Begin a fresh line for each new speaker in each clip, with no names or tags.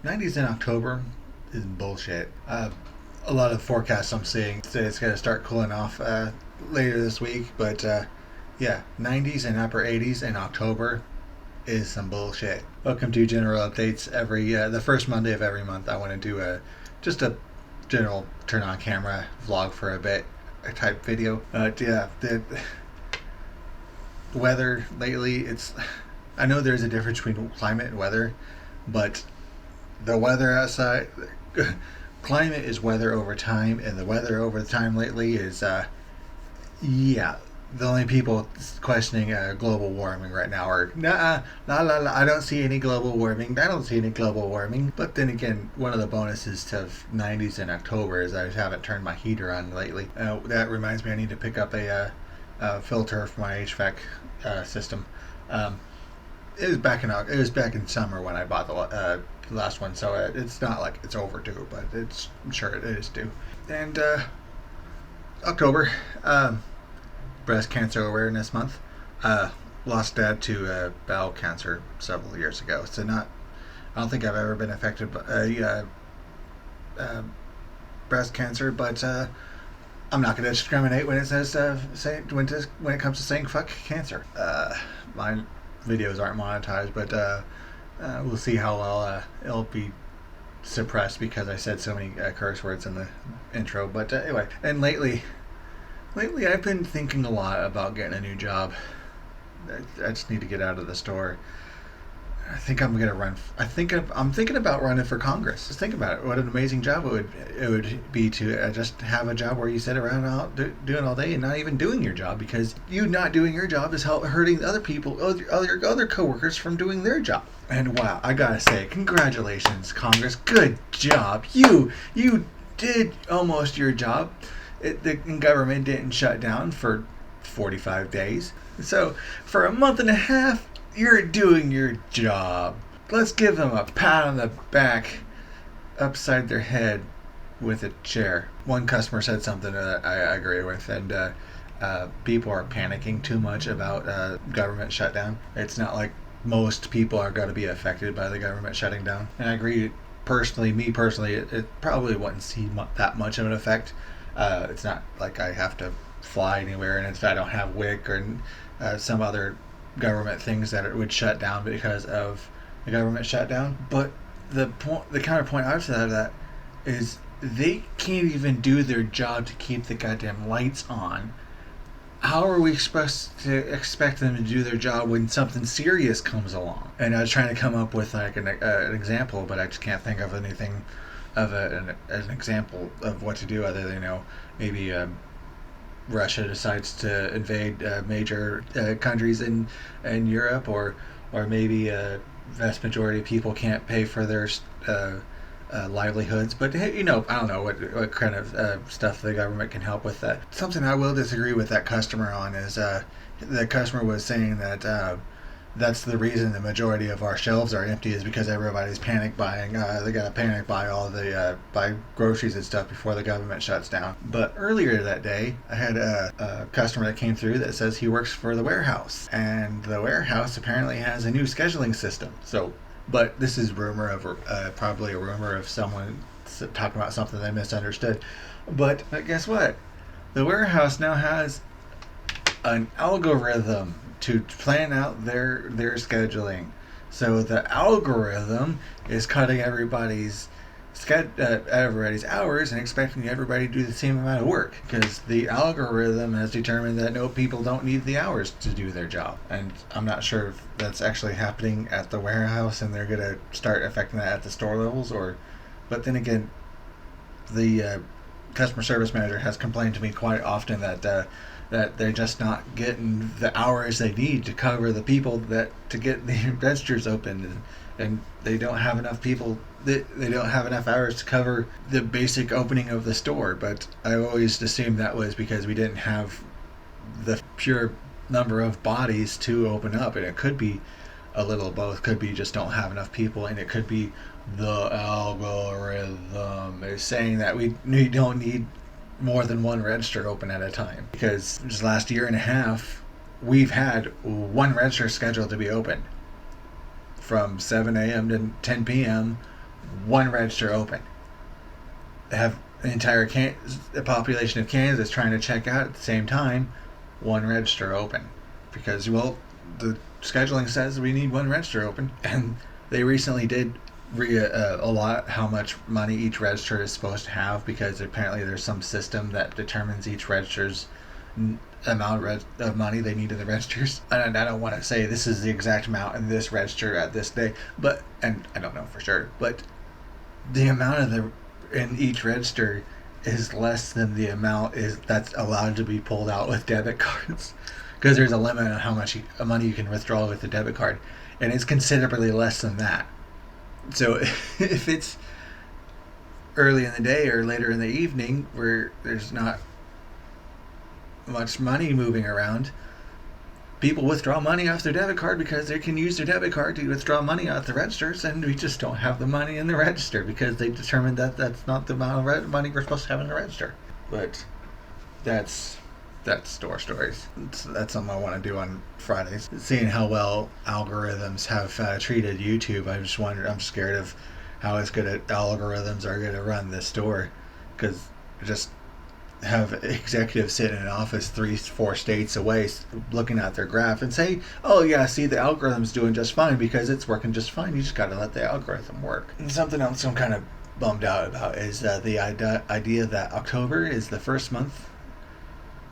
90s in October is bullshit. A lot of forecasts I'm seeing say it's going to start cooling off later this week, but yeah, 90s and upper 80s in October is some bullshit. Welcome to General Updates. Every the first Monday of every month, I want to do just a general turn on camera vlog for a bit type video. Yeah, the weather lately, I know there's a difference between climate and weather, but the weather outside, climate is weather over time, and the weather over time lately is yeah. The only people questioning global warming right now are, nah, I don't see any global warming. I don't see any global warming. But then again, one of the bonuses to 90s in October is I haven't turned my heater on lately. That reminds me, I need to pick up a filter for my HVAC system. It was back in summer when I bought the last one, so it's not like it's overdue, but I'm sure it is due. And October. Breast Cancer Awareness Month. Lost dad to bowel cancer several years ago. So I don't think I've ever been affected by breast cancer, but I'm not going to discriminate when it says when it comes to saying fuck cancer. My videos aren't monetized, but we'll see how well it'll be suppressed because I said so many curse words in the intro. But anyway, and lately I've been thinking a lot about getting a new job. I just need to get out of the store. I think I'm gonna run. I'm thinking about running for Congress. Just think about it. What an amazing job it would be to just have a job where you sit around doing all day and not even doing your job, because you not doing your job is hurting other people, other coworkers from doing their job. And wow, I gotta say, congratulations, Congress. Good job. You did almost your job. The government didn't shut down for 45 days. So for a month and a half, you're doing your job. Let's give them a pat on the back upside their head with a chair. One customer said something that I agree with, and people are panicking too much about government shutdown. It's not like most people are going to be affected by the government shutting down. And I agree, me personally, it probably wouldn't see that much of an effect. It's not like I have to fly anywhere, and I don't have WIC or some other government things that it would shut down because of the government shutdown. But the counterpoint I would say to that is they can't even do their job to keep the goddamn lights on. How are we supposed to expect them to do their job when something serious comes along? And I was trying to come up with like an example, but I just can't think of anything of an example of what to do other than, maybe Russia decides to invade major countries in Europe, or maybe a vast majority of people can't pay for their livelihoods. But I don't know what kind of stuff the government can help with that. Something I will disagree with that customer on is the customer was saying that that's the reason the majority of our shelves are empty, is because everybody's panic buying. They got to panic buy all the buy groceries and stuff before the government shuts down. But earlier that day, I had a customer that came through that says he works for the warehouse, and the warehouse apparently has a new scheduling system. So, but this is probably a rumor of someone talking about something they misunderstood. But guess what? The warehouse now has an algorithm to plan out their scheduling. So the algorithm is cutting everybody's hours and expecting everybody to do the same amount of work, because the algorithm has determined that people don't need the hours to do their job. And I'm not sure if that's actually happening at the warehouse and they're going to start affecting that at the store levels, but then again, the customer service manager has complained to me quite often that they're just not getting the hours they need to cover the people to get the registers open, and they don't have enough people. They don't have enough hours to cover the basic opening of the store. But I always assumed that was because we didn't have the pure number of bodies to open up, and it could be a little of both. Could be just don't have enough people, and it could be the algorithm is saying that we don't need more than one register open at a time, because just last year and a half we've had one register scheduled to be open from 7 a.m. to 10 p.m. one register open. They have an entire the population of Kansas trying to check out at the same time, one register open. Because, well, the scheduling says we need one register open. And they recently did a lot how much money each register is supposed to have, because apparently there's some system that determines each register's amount of money they need in the registers. And I don't want to say this is the exact amount in this register at this day, but, and I don't know for sure, but the amount of the in each register is less than the amount is that's allowed to be pulled out with debit cards, because there's a limit on how much money you can withdraw with the debit card, and it's considerably less than that. So if it's early in the day or later in the evening where there's not much money moving around, people withdraw money off their debit card because they can use their debit card to withdraw money out the registers, and we just don't have the money in the register because they determined that that's not the amount of money we're supposed to have in the register. But that's store stories. That's something I want to do on Fridays. Seeing how well algorithms have treated YouTube, I'm scared of how algorithms are going to run this store, because just have executives sit in an office 3-4 states away looking at their graph and say, oh yeah, see, the algorithm's doing just fine because it's working just fine. You just got to let the algorithm work. And something else I'm kind of bummed out about is the idea that October is the first month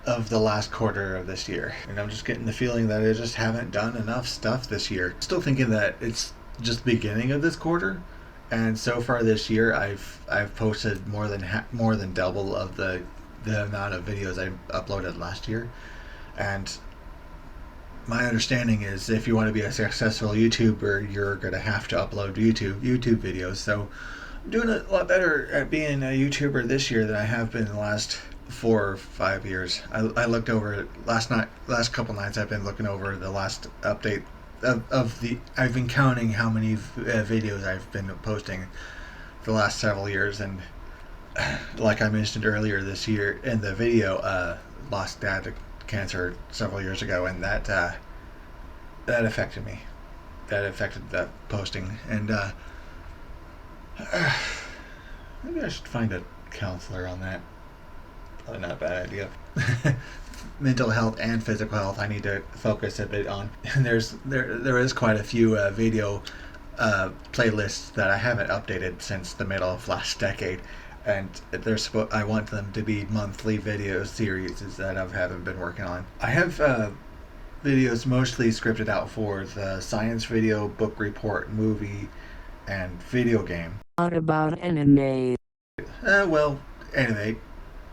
of the last quarter of this year. And I'm just getting the feeling that I just haven't done enough stuff this year. Still thinking that it's just the beginning of this quarter. And so far this year, I've posted more than double of the amount of videos I uploaded last year. And my understanding is if you want to be a successful YouTuber, you're going to have to upload YouTube videos. So I'm doing a lot better at being a YouTuber this year than I have been in the last 4 or 5 years. I looked over it last couple nights. I've been looking over the last update of the. I've been counting how many videos I've been posting the last several years, and like I mentioned earlier this year in the video, lost dad to cancer several years ago, and that affected me. That affected the posting, and maybe I should find a counselor on that. Probably not a bad idea. Mental health and physical health I need to focus a bit on. And there is quite a few video playlists that I haven't updated since the middle of last decade, and I want them to be monthly video series that I haven't been working on. I have videos mostly scripted out for the science video, book report, movie, and video game.
What about anime?
Well, anime.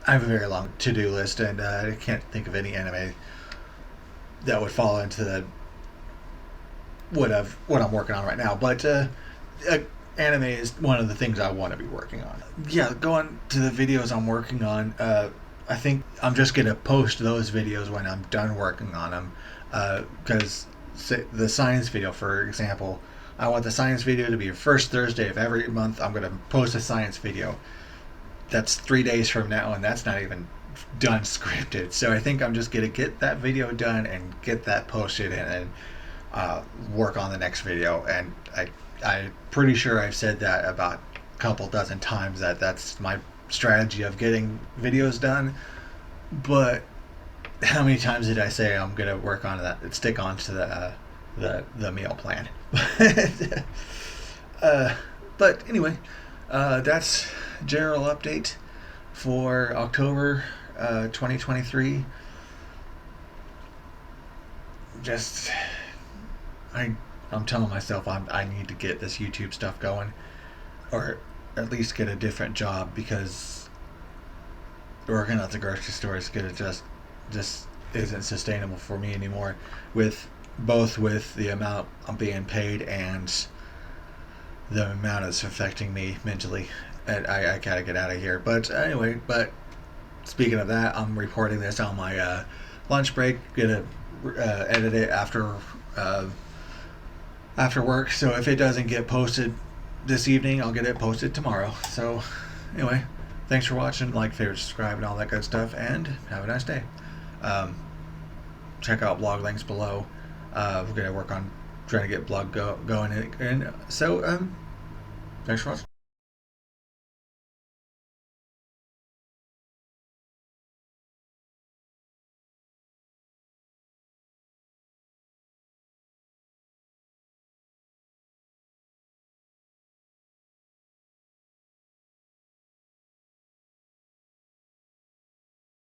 I have a very long to-do list, and I can't think of any anime that would fall into the what I'm working on right now. But anime is one of the things I want to be working on. Yeah, going to the videos I'm working on. I think I'm just gonna post those videos when I'm done working on them, because the science video, for example, I want the science video to be the first Thursday of every month. I'm gonna post a science video. That's 3 days from now, and that's not even done scripted. So I think I'm just gonna get that video done and get that posted and work on the next video. And I'm pretty sure I've said that about a couple dozen times that that's my strategy of getting videos done. But how many times did I say I'm gonna work on that? Stick on to the meal plan. But anyway, that's general update for October 2023. Just I'm telling myself I need to get this YouTube stuff going, or at least get a different job, because working at the grocery store is gonna just isn't sustainable for me anymore, with the amount I'm being paid and the amount it's affecting me mentally. And I gotta get out of here. But anyway, speaking of that, I'm reporting this on my lunch break. Gonna edit it after work. So if it doesn't get posted this evening, I'll get it posted tomorrow. So anyway, thanks for watching. Like, favorite, subscribe, and all that good stuff. And have a nice day. Check out blog links below. We're gonna work on trying to get blog going. And so thanks for watching.